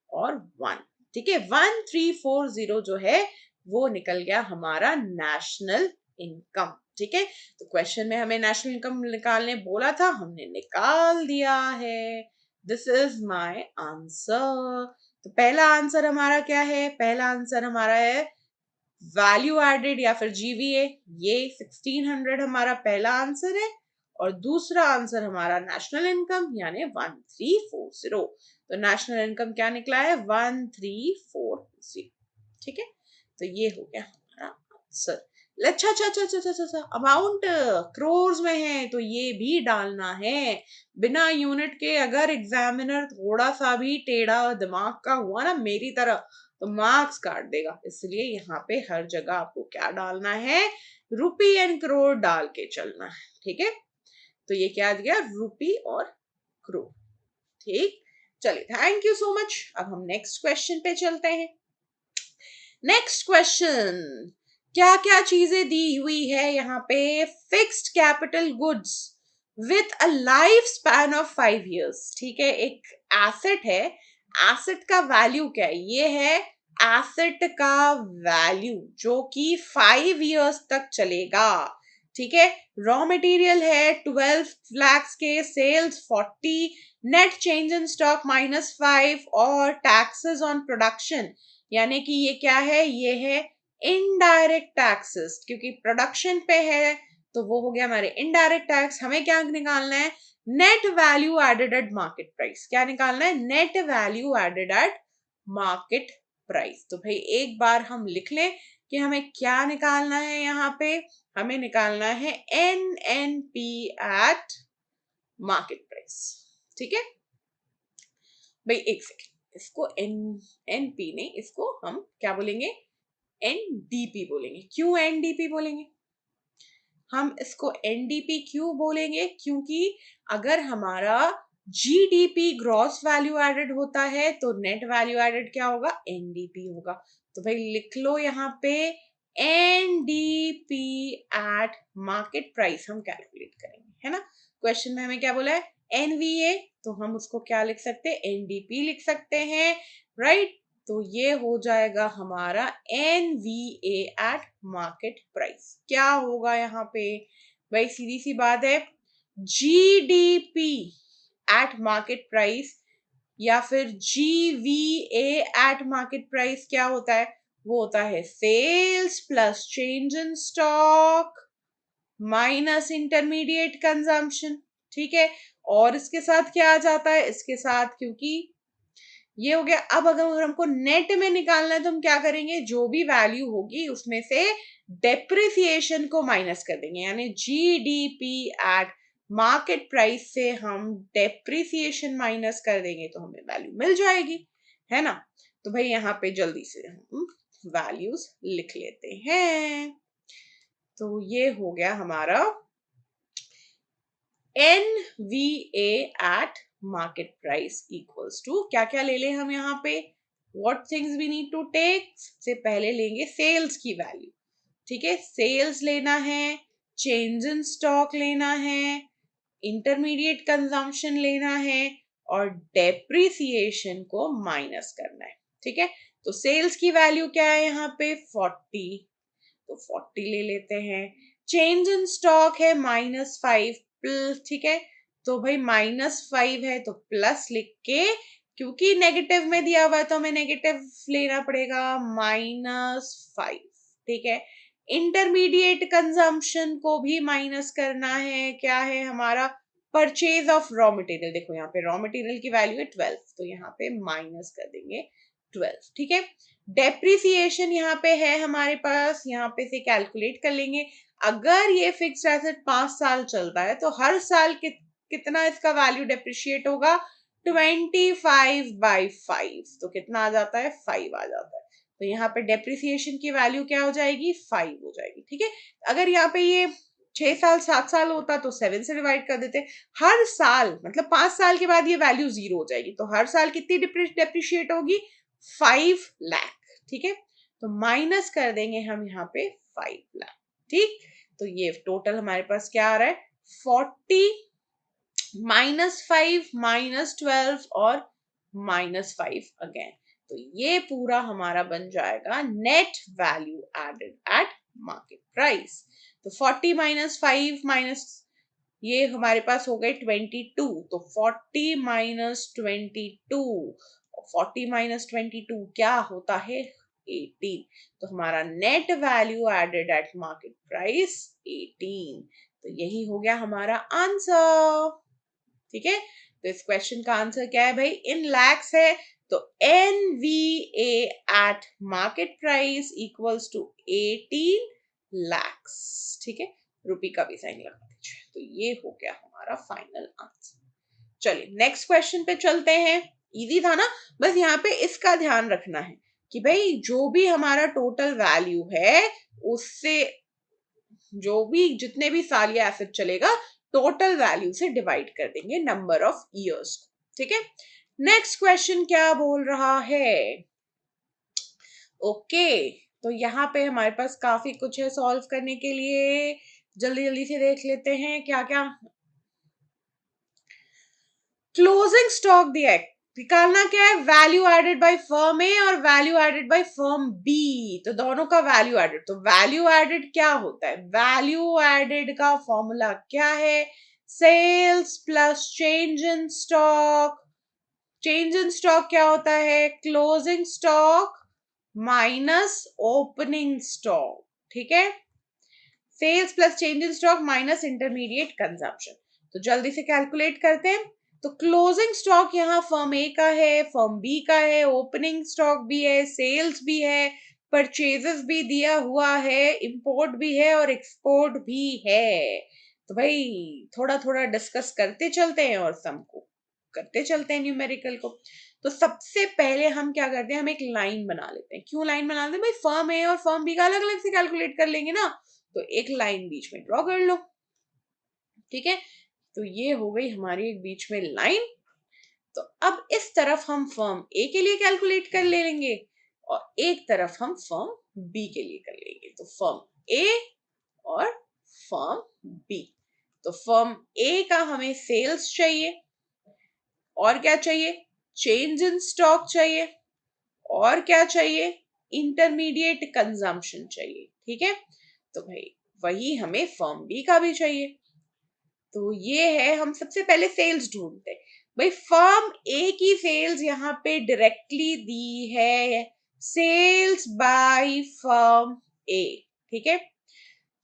और 1। ठीक है, 1340 जो है वो निकल गया हमारा नेशनल इनकम। ठीक है, तो क्वेश्चन में हमें नेशनल इनकम निकालने बोला था, हमने निकाल दिया है। This is my answer. तो पहला आंसर हमारा क्या है, पहला आंसर हमारा है वैल्यू एडेड या फिर जीवीए, ये 1600 हमारा पहला आंसर है, और दूसरा आंसर हमारा नेशनल इनकम यानी 1340। तो नेशनल इनकम क्या निकला है 1340। ठीक है, तो ये हो गया हमारा आंसर। अच्छा अच्छा अच्छा अच्छा अच्छा अच्छा, अमाउंट क्रोर्स में है तो ये भी डालना है। बिना यूनिट के अगर एग्जामिनर थोड़ा सा भी टेढ़ा दिमाग का हुआ ना मेरी तरह तो मार्क्स काट देगा, इसलिए यहाँ पे हर जगह आपको क्या डालना है रुपी एंड करोड़ डाल के चलना है। ठीक है, तो ये क्या आ गया रुपी और करोड़। ठीक, चलिए थैंक यू सो मच। अब हम नेक्स्ट क्वेश्चन पे चलते हैं। नेक्स्ट क्वेश्चन, क्या क्या चीजें दी हुई है यहाँ पे, fixed capital goods with a life span of 5 years। ठीक है, एक एसेट है, एसेट का वैल्यू क्या है, ये है एसेट का वैल्यू जो कि 5 years तक चलेगा। ठीक है, रॉ मटेरियल है 12 lakhs के, sales 40, net change in stock -5 और टैक्सेस ऑन प्रोडक्शन, यानी कि ये क्या है, ये है इनडायरेक्ट टैक्सेस, क्योंकि प्रोडक्शन पे है तो वो हो गया हमारे इनडायरेक्ट टैक्स। हमें क्या निकालना है net value added at market price, क्या निकालना है net value added at market price. तो भाई एक बार हम लिख लें कि हमें क्या निकालना है, यहाँ पे हमें निकालना है NNP एट मार्केट प्राइस। ठीक है भाई, एक सेकेंड, इसको NNP नहीं, इसको हम क्या बोलेंगे NDP बोलेंगे। क्यों NDP बोलेंगे, हम इसको NDP क्यों बोलेंगे, क्योंकि अगर हमारा GDP ग्रॉस वैल्यू एडेड होता है तो नेट वैल्यू एडेड क्या होगा NDP होगा। तो भाई लिख लो यहाँ पे NDP एट मार्केट प्राइस हम कैलकुलेट करेंगे, है ना। क्वेश्चन में हमें क्या बोला है NVA, तो हम उसको क्या लिख सकते हैं NDP लिख सकते हैं, राइट। तो ये हो जाएगा हमारा NVA एट मार्केट प्राइस। क्या होगा यहाँ पे भाई, सीधी सी बात है GDP एट मार्केट प्राइस या फिर GVA एट मार्केट प्राइस क्या होता है, वो होता है sales plus change in stock minus intermediate consumption. ठीक है, और इसके साथ क्या आ जाता है, इसके साथ क्योंकि ये हो गया। अब अगर हमको नेट में निकालना है तो हम क्या करेंगे, जो भी वैल्यू होगी उसमें से डेप्रिसिएशन को माइनस कर देंगे, यानी GDP एट मार्केट प्राइस से हम डेप्रिसिएशन माइनस कर देंगे तो हमें वैल्यू मिल जाएगी, है ना। तो भाई यहाँ पे जल्दी से हम वैल्यूज लिख लेते हैं। तो ये हो गया हमारा NVA at market price equals to, क्या क्या ले लें हम यहाँ पे, what things we need to take, सबसे पहले लेंगे सेल्स की वैल्यू, ठीक है, सेल्स लेना है, चेंज इन स्टॉक लेना है, इंटरमीडिएट कंजम्पशन लेना है और डेप्रिसिएशन को माइनस करना है, ठीक है। तो सेल्स की वैल्यू क्या है यहाँ पे 40, तो 40 ले लेते हैं, चेंज इन स्टॉक है -5, ठीक है, तो भाई -5 है तो प्लस लिख के, क्योंकि नेगेटिव में दिया हुआ है तो हमें नेगेटिव लेना पड़ेगा, -5, ठीक है। इंटरमीडिएट कंजम्पशन को भी माइनस करना है, क्या है हमारा, परचेज ऑफ रॉ मटेरियल, देखो यहाँ पे रॉ मटेरियल की वैल्यू है 12, तो यहाँ पे माइनस कर देंगे 12, ठीक है। डेप्रिसिएशन यहाँ पे है हमारे पास, यहाँ पे से कैलकुलेट कर लेंगे, अगर ये फिक्स्ड एसेट 5 साल चलता है तो हर साल कितना इसका वैल्यू डेप्रिशिएट होगा, 25/5, तो कितना आ जाता है, 5 आ जाता है, तो यहाँ पे डेप्रिसिएशन की वैल्यू क्या हो जाएगी, 5 हो जाएगी, ठीक है। अगर यहाँ पे ये 6 साल 7 साल होता तो 7 से डिवाइड कर देते, हर साल मतलब 5 साल के बाद ये वैल्यू 0 हो जाएगी, तो हर साल कितनी डेप्रिशिएट होगी, 5 लाख, ठीक है। तो माइनस कर देंगे हम यहाँ पे 5 लाख, ठीक। तो ये टोटल हमारे पास क्या आ रहा है, 40 -5 -12 और -5 अगेन, तो ये पूरा हमारा बन जाएगा net value added at market price. तो 40 -5 माइनस ये हमारे पास हो गए 22, तो 40 -22, 40 -22 क्या होता है, 18, तो हमारा net value added at market price 18, तो यही हो गया हमारा आंसर, ठीक है। तो इस क्वेश्चन का आंसर क्या है भाई, इन लैक्स है, तो NVA at market price equals to 18 lakhs, ठीक है, रुपी का भी साइन लगा दीजिए, तो ये हो गया हमारा फाइनल आंसर। चलिए नेक्स्ट क्वेश्चन पे चलते हैं, इजी था ना, बस यहाँ पे इसका ध्यान रखना है कि भाई जो भी हमारा टोटल वैल्यू है उससे जो भी जितने भी साल ये एसेट चलेगा टोटल वैल्यू से डिवाइड कर देंगे नंबर ऑफ इयर्स, ठीक है। नेक्स्ट क्वेश्चन क्या बोल रहा है, ओके, तो यहाँ पे हमारे पास काफी कुछ है सॉल्व करने के लिए, जल्दी जल्दी से देख लेते हैं क्या क्या। क्लोजिंग स्टॉक दिया है, निकालना क्या है, value added by firm A और value added by firm B, तो दोनों का वैल्यू एडेड, तो वैल्यू एडेड क्या होता है, वैल्यू एडेड का फॉर्मूला क्या है, sales plus change in stock, change in stock क्या होता है, closing stock minus opening stock, ठीक है, sales plus change in stock minus intermediate consumption, तो जल्दी से कैलकुलेट करते हैं। तो क्लोजिंग स्टॉक यहाँ फर्म ए का है, फर्म बी का है, ओपनिंग स्टॉक भी है, सेल्स भी है, परचेजेस भी दिया हुआ है, इंपोर्ट भी है और एक्सपोर्ट भी है, तो भाई थोड़ा थोड़ा डिस्कस करते चलते हैं और सम को करते चलते हैं न्यूमेरिकल को। तो सबसे पहले हम क्या करते हैं, हम एक लाइन बना लेते हैं, क्यों लाइन बना लेते हैं भाई, फर्म ए और फर्म बी का अलग अलग से कैलकुलेट कर लेंगे ना, तो एक लाइन बीच में ड्रॉ कर लो, ठीक है, तो ये हो गई हमारी एक बीच में लाइन। तो अब इस तरफ हम फर्म ए के लिए कैलकुलेट कर ले लेंगे और एक तरफ हम फर्म बी के लिए कर लेंगे, तो फर्म ए और फर्म बी, तो फर्म ए का हमें सेल्स चाहिए और क्या चाहिए, चेंज इन स्टॉक चाहिए और क्या चाहिए, इंटरमीडिएट कंजम्पशन चाहिए, ठीक है, तो भाई वही हमें फर्म बी का भी चाहिए, तो ये है, हम सबसे पहले सेल्स ढूंढते हैं, भाई फर्म ए की सेल्स यहाँ पे डायरेक्टली दी है, सेल्स बाय फर्म ए, ठीक है,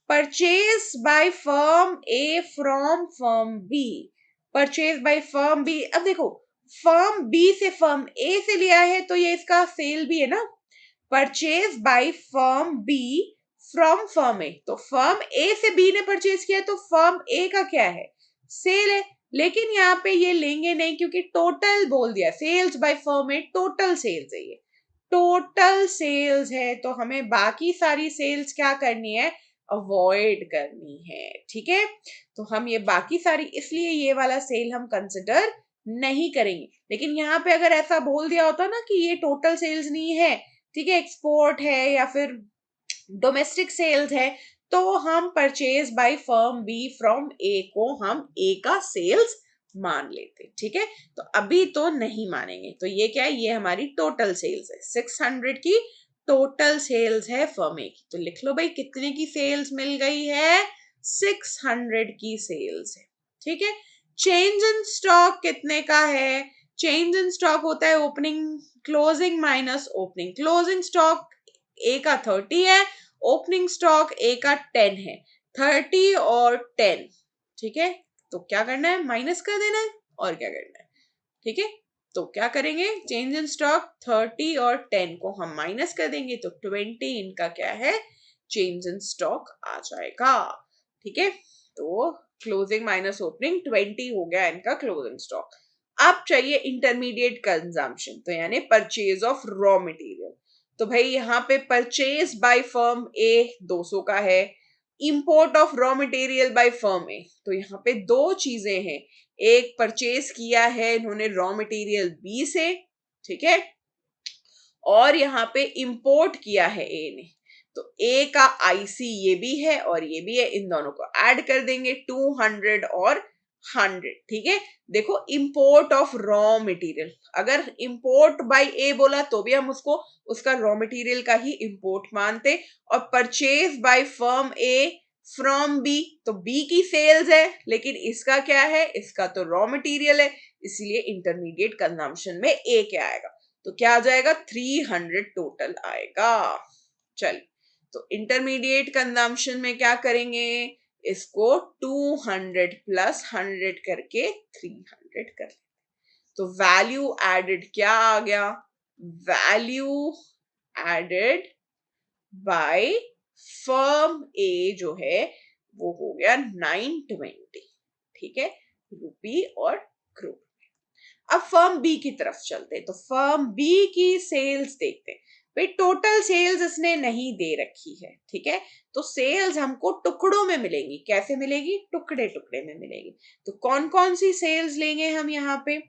purchase by firm A from firm B, purchase by firm B, अब देखो फर्म बी से फर्म ए से लिया है तो ये इसका सेल भी है ना, purchase by firm B from firm A, तो फर्म ए से बी ने परचेज किया तो फर्म ए का क्या है, सेल है, लेकिन यहाँ पे ये लेंगे नहीं क्योंकि टोटल बोल दिया, sales by firm A total sales है, ये टोटल सेल्स है, तो हमें बाकी सारी सेल्स क्या करनी है, अवॉइड करनी है, ठीक है। तो हम ये बाकी सारी, इसलिए ये वाला सेल हम कंसिडर नहीं करेंगे। लेकिन यहाँ पे अगर ऐसा बोल दिया होता ना कि ये टोटल सेल्स नहीं है, ठीक है, एक्सपोर्ट है या फिर डोमेस्टिक सेल्स है, तो हम purchase by firm B from A को हम ए का सेल्स मान लेते, ठीक है। तो अभी तो नहीं मानेंगे। तो ये क्या है, ये हमारी टोटल सेल्स है, 600 की टोटल सेल्स है फर्म ए की। तो लिख लो भाई कितने की सेल्स मिल गई है, 600 की सेल्स है, ठीक है। चेंज इन स्टॉक कितने का है, चेंज इन स्टॉक होता है opening closing minus opening. Closing stock ए का 30 है, ओपनिंग स्टॉक ए का 10 है, 30 और 10, ठीक है। तो क्या करना है, माइनस कर देना है, और क्या करना है, ठीक है। तो क्या करेंगे, चेंज इन स्टॉक 30 और 10 को हम माइनस कर देंगे, तो 20 इनका क्या है, चेंज इन स्टॉक आ जाएगा, ठीक है। तो क्लोजिंग माइनस ओपनिंग 20 हो गया इनका क्लोजिंग स्टॉक। अब चाहिए इंटरमीडिएट कंजम्पशन, तो यानी परचेज ऑफ रॉ मटेरियल। तो भाई यहाँ पे परचेज बाय फर्म ए 200 का है, import of raw material by firm A, तो यहाँ पे दो चीजें हैं, एक परचेज किया है इन्होंने रॉ मटेरियल बी से, ठीक है, और यहाँ पे इंपोर्ट किया है ए ने। तो ए का आईसी ये भी है और ये भी है, इन दोनों को ऐड कर देंगे 200 और 100, ठीक है। देखो इंपोर्ट ऑफ रॉ मटेरियल, अगर इंपोर्ट बाय ए बोला तो भी हम उसको उसका रॉ मटेरियल का ही इंपोर्ट मानते, और purchase by firm A from B, तो बी की सेल्स है लेकिन इसका क्या है, इसका तो रॉ मटेरियल है, इसीलिए इंटरमीडिएट कंजम्पशन में ए क्या आएगा, तो क्या आ जाएगा, 300 टोटल आएगा। चल, तो इंटरमीडिएट कंजम्पशन में क्या करेंगे, इसको 200 प्लस 100 करके 300 कर लेते। तो वैल्यू एडेड क्या आ गया, वैल्यू एडेड बाय फर्म ए जो है वो हो गया 920, ठीक है, रुपी और क्रोर। अब फर्म बी की तरफ चलते हैं, तो फर्म बी की सेल्स देखते हैं। भाई टोटल सेल्स इसने नहीं दे रखी है, ठीक है, तो सेल्स हमको टुकड़ों में मिलेंगी, कैसे मिलेगी, टुकड़े टुकड़े में मिलेगी। तो कौन कौन सी सेल्स लेंगे हम यहाँ पे,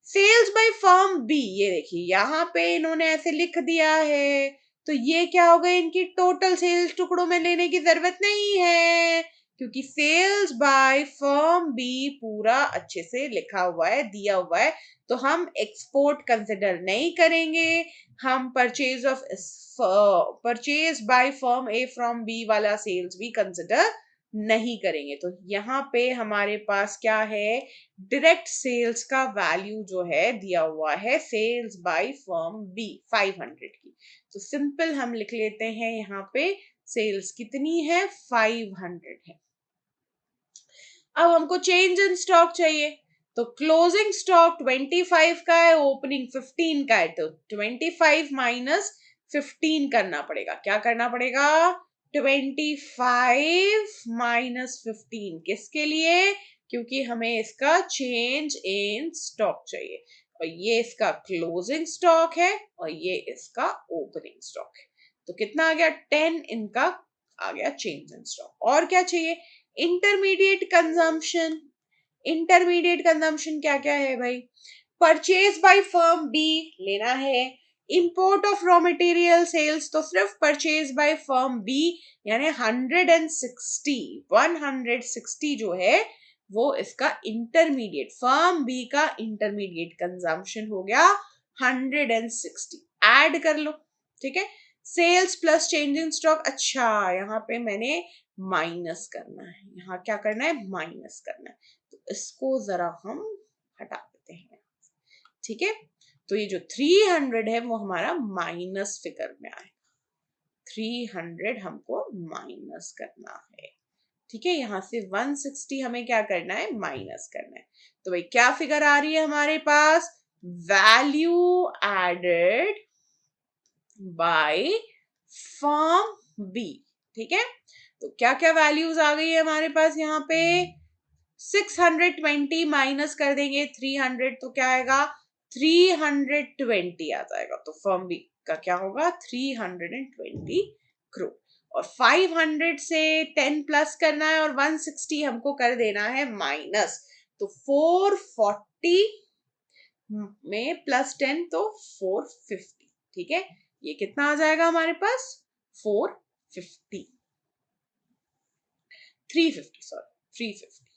सेल्स बाय फर्म बी, ये देखिए यहाँ पे इन्होंने ऐसे लिख दिया है, तो ये क्या हो गए, इनकी टोटल सेल्स टुकड़ों में लेने की जरूरत नहीं है, क्योंकि सेल्स बाय फर्म बी पूरा अच्छे से लिखा हुआ है, दिया हुआ है, तो हम एक्सपोर्ट कंसिडर नहीं करेंगे, हम purchase by firm A from B वाला सेल्स भी कंसिडर नहीं करेंगे। तो यहाँ पे हमारे पास क्या है, डायरेक्ट सेल्स का वैल्यू जो है दिया हुआ है, सेल्स बाय फर्म बी 500 की। तो सिंपल हम लिख लेते हैं यहाँ पे सेल्स कितनी है, 500 है। अब हमको चेंज इन स्टॉक चाहिए, तो क्लोजिंग स्टॉक 25 का है, ओपनिंग 15 का है, तो 25 माइनस 15 करना पड़ेगा, क्या करना पड़ेगा, 25 माइनस 15, किसके लिए, क्योंकि हमें इसका चेंज इन स्टॉक चाहिए, और ये इसका क्लोजिंग स्टॉक है और ये इसका ओपनिंग स्टॉक है। तो कितना आ गया, 10 इनका आ गया चेंज इन स्टॉक। और क्या चाहिए, इंटरमीडिएट कंजम्पशन। इंटरमीडिएट कंजम्पशन क्या क्या है भाई, परचेज बाय फर्म बी लेना है, import of raw material sales तो सिर्फ परचेज बाय फर्म बी, यानी 160 जो है वो इसका इंटरमीडिएट, फर्म बी का इंटरमीडिएट कंजम्पशन हो गया 160, ऐड कर लो, ठीक है। Sales plus change in stock, अच्छा यहाँ पे मैंने माइनस करना है, यहाँ क्या करना है, माइनस करना है, तो इसको जरा हम हटा देते हैं, ठीक है। तो ये जो 300 है वो हमारा माइनस फिगर में आएगा, 300 हमको माइनस करना है, ठीक है। यहाँ से 160 हमें क्या करना है, माइनस करना है। तो भाई क्या फिगर आ रही है हमारे पास, value added by firm B, ठीक है। तो क्या क्या वैल्यूज आ गई है हमारे पास यहाँ पे, 620 माइनस कर देंगे 300, तो क्या आएगा, 320 आ जाएगा, तो फर्म बी का क्या होगा, 320 करोड़। और 500 से 10 प्लस करना है और 160 हमको कर देना है माइनस। तो 440 में प्लस 10 तो 450। ठीक है, ये कितना आ जाएगा हमारे पास? 450, 350 सॉरी 350।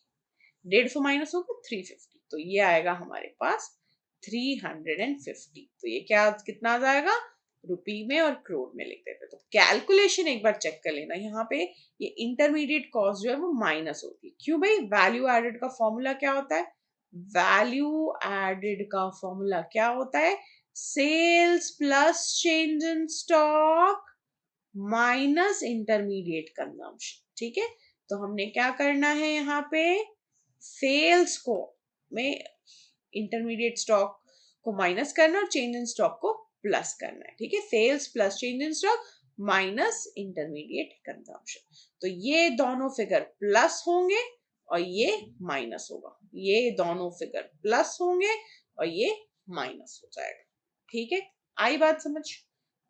150 माइनस होगा 350, तो ये आएगा हमारे पास 350। तो ये क्या कितना आ जाएगा? रुपी में और करोड़ में लिख देते। तो कैलकुलेशन एक बार चेक कर लेना यहाँ पे। ये इंटरमीडिएट कॉस्ट जो है वो माइनस होती है। क्यों भाई? वैल्यू एडेड का फॉर्मूला क्या होता है? वैल्यू एडेड का फॉर्मूला क्या होता है? Sales plus change in stock minus intermediate consumption. ठीक है, तो हमने क्या करना है यहाँ पे? सेल्स को में इंटरमीडिएट स्टॉक को माइनस करना और चेंज इन स्टॉक को प्लस करना है। ठीक है, sales plus change in stock minus intermediate consumption. तो ये दोनों फिगर प्लस होंगे और ये माइनस होगा। ये दोनों फिगर प्लस होंगे और ये माइनस हो जाएगा। ठीक है, आई बात समझ?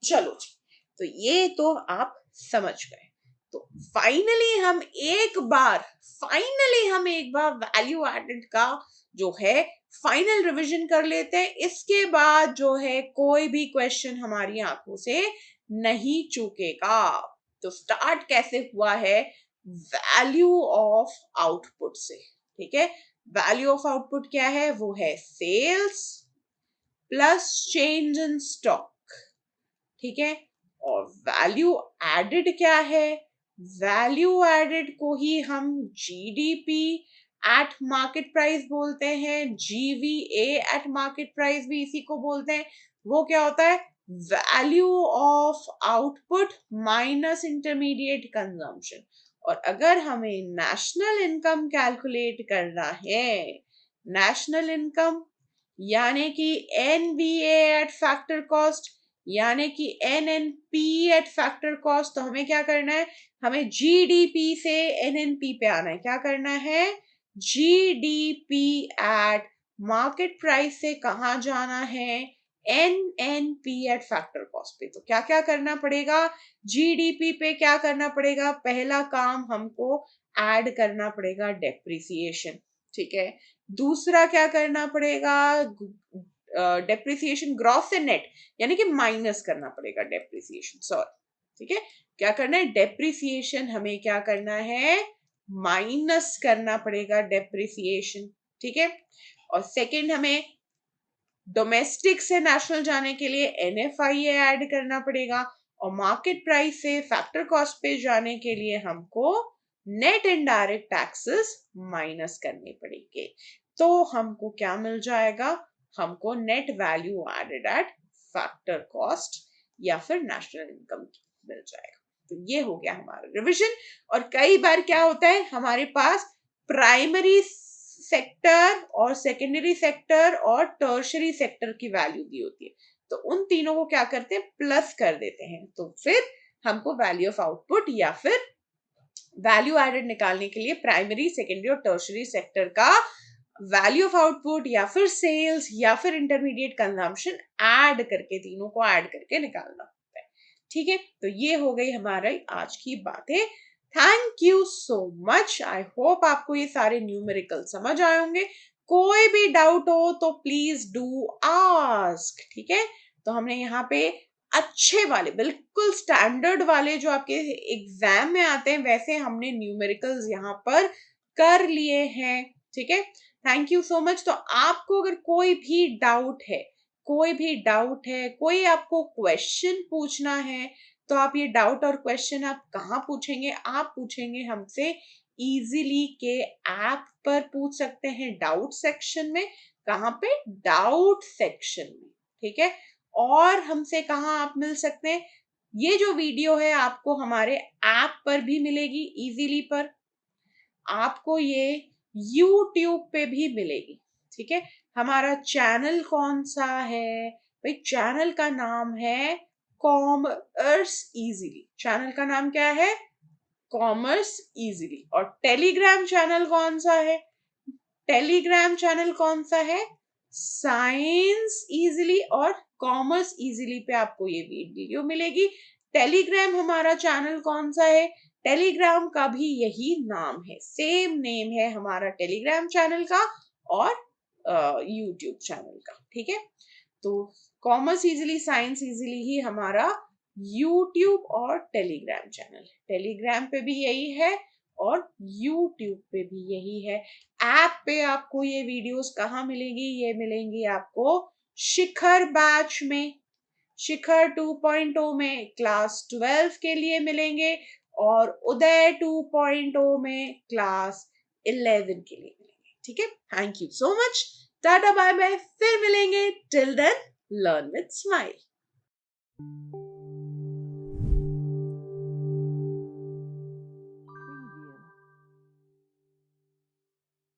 चलो जी, तो ये तो आप समझ गए। तो फाइनली हम एक बार वैल्यू एडेड का जो है फाइनल रिवीजन कर लेते हैं। इसके बाद जो है कोई भी क्वेश्चन हमारी आंखों से नहीं चूकेगा। तो स्टार्ट कैसे हुआ है? वैल्यू ऑफ आउटपुट से। ठीक है, वैल्यू ऑफ आउटपुट क्या है? वो है sales plus change in stock. ठीक है, और वैल्यू एडेड क्या है? वैल्यू एडेड को ही हम जीडीपी एट मार्केट प्राइस बोलते हैं, जीवीए एट मार्केट प्राइस भी इसी को बोलते हैं। वो क्या होता है? Value of output minus intermediate consumption. और अगर हमें नेशनल इनकम कैलकुलेट करना है, नेशनल इनकम यानी कि एनबीए एट फैक्टर कॉस्ट यानी कि एनएनपी एट फैक्टर कॉस्ट, तो हमें क्या करना है? हमें जीडीपी से एनएनपी पे आना है। क्या करना है? जीडीपी एट मार्केट प्राइस से कहाँ जाना है? एनएनपी एट फैक्टर कॉस्ट पे। तो क्या क्या करना पड़ेगा? जीडीपी पे क्या करना पड़ेगा? पहला काम हमको ऐड करना पड़ेगा डेप्रिसिएशन। ठीक है, दूसरा क्या करना पड़ेगा? डेप्रिसिएशन ग्रॉस से नेट यानी कि माइनस करना पड़ेगा डेप्रिसिएशन, सॉरी। ठीक है, क्या करना है? डेप्रिसिएशन हमें क्या करना है? माइनस करना पड़ेगा डेप्रिसिएशन। ठीक है, और सेकंड हमें डोमेस्टिक से नेशनल जाने के लिए एनएफआईए ऐड करना पड़ेगा और मार्केट प्राइस से फैक्टर कॉस्ट पे जाने के लिए हमको नेट इनडायरेक्ट टैक्सेस माइनस करने पड़ेंगे। तो हमको क्या मिल जाएगा? हमको net value added at factor cost या फिर नेशनल इनकम मिल जाएगा। तो ये हो गया हमारा रिवीजन। और कई बार क्या होता है, हमारे पास प्राइमरी सेक्टर और सेकेंडरी सेक्टर और टर्शरी सेक्टर की वैल्यू दी होती है, तो उन तीनों को क्या करते हैं? प्लस कर देते हैं। तो फिर हमको वैल्यू ऑफ आउटपुट या फिर वैल्यू एडेड निकालने के लिए प्राइमरी, सेकेंडरी और टर्शरी सेक्टर का वैल्यू ऑफ आउटपुट या फिर सेल्स या फिर इंटरमीडिएट कंजम्पशन ऐड करके, तीनों को ऐड करके निकालना होता है। ठीक है, तो ये हो गई हमारी आज की बातें। Thank you so much. I hope आपको ये सारे न्यूमेरिकल समझ आए होंगे। कोई भी डाउट हो तो प्लीज डू आस्क। ठीक है, तो हमने यहाँ पे अच्छे वाले, बिल्कुल स्टैंडर्ड वाले जो आपके एग्जाम में आते हैं, वैसे हमने न्यूमेरिकल्स यहाँ पर कर लिए हैं। ठीक है, थैंक यू सो मच। तो आपको अगर कोई भी डाउट है, कोई आपको क्वेश्चन पूछना है, तो आप ये डाउट और क्वेश्चन आप कहाँ पूछेंगे? आप पूछेंगे हमसे इजीली के ऐप पर पूछ सकते हैं, डाउट सेक्शन में। कहाँ पे? डाउट सेक्शन में। ठीक है, और हमसे कहाँ आप मिल सकते हैं? ये जो वीडियो है आपको हमारे ऐप पर भी मिलेगी इजीली पर, आपको ये YouTube पे भी मिलेगी। ठीक है, हमारा चैनल कौन सा है भाई? चैनल का नाम है कॉमर्स इजीली। चैनल का नाम क्या है? Commerce easily. और टेलीग्राम चैनल कौन सा है? टेलीग्राम चैनल कौन सा है? साइंस इजीली और कॉमर्स इजीली पे आपको ये वीडियो मिलेगी। टेलीग्राम हमारा चैनल कौन सा है? टेलीग्राम का भी यही नाम है, सेम नेम है हमारा टेलीग्राम चैनल का और यूट्यूब चैनल का। ठीक है, तो कॉमर्स इजीली साइंस इजीली ही हमारा यूट्यूब और टेलीग्राम चैनल है। टेलीग्राम पे भी यही है और यूट्यूब पे भी यही है। ऐप पे आपको ये वीडियोस कहाँ मिलेंगी? ये मिलेंगी आपको शिखर बैच में, शिखर 2.0 में क्लास 12 के लिए मिलेंगे और उदय 2.0 में क्लास 11 के लिए मिलेंगे। ठीक है, thank you so much, tata bye bye, फिर मिलेंगे, till then learn with smile.